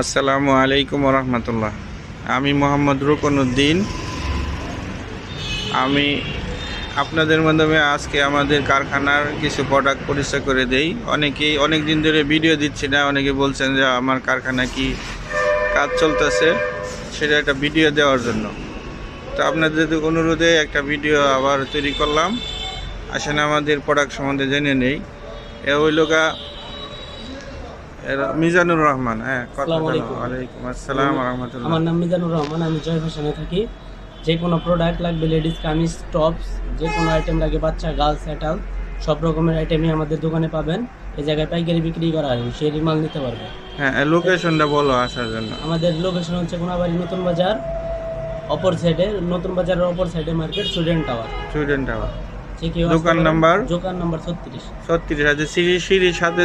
আসসালামু আলাইকুম রহমতুল্লাহ। আমি মোহাম্মদ রুকনউদ্দিন। আমি আপনাদের মাধ্যমে আজকে আমাদের কারখানার কিছু প্রোডাক্ট পরিচয় করে দেই। অনেকেই অনেক দিন ধরে ভিডিও দিচ্ছি না, অনেকে বলছেন যে আমার কারখানা কি কাজ চলতেছে সেটা একটা ভিডিও দেওয়ার জন্য। তো আপনাদের অনুরোধে একটা ভিডিও আবার তৈরি করলাম। আসেন আমাদের প্রোডাক্ট সম্বন্ধে জেনে নেই। এ হইল গা মিজানুর রহমান। ওয়ালাইকুম আসসালাম রহমতুল্লাহ। আমার নাম মিজানুর রহমান, আমি জয় ফ্যাশনে থাকি। যে কোনো প্রোডাক্ট লাগবে, লেডিস কামিজ, টপস, যে কোনো আইটেম লাগে, বাচ্চা, গার্লস, অ্যাডাল, সব রকমের আইটেমই আমাদের দোকানে পাবেন। এই জায়গায় পাইকারি বিক্রি করা হয়, সেই মাল নিতে পারবে। হ্যাঁ, লোকেশনটা বলো আসার জন্য। আমাদের লোকেশন হচ্ছে কোনাবাড়ি নতুন বাজার, অপর সাইডে, নতুন বাজারের অপর সাইডে মার্কেট, স্টুডেন্ট টাওয়ার। দোকান নাম্বার 36। আছে সিঁড়ির সাথে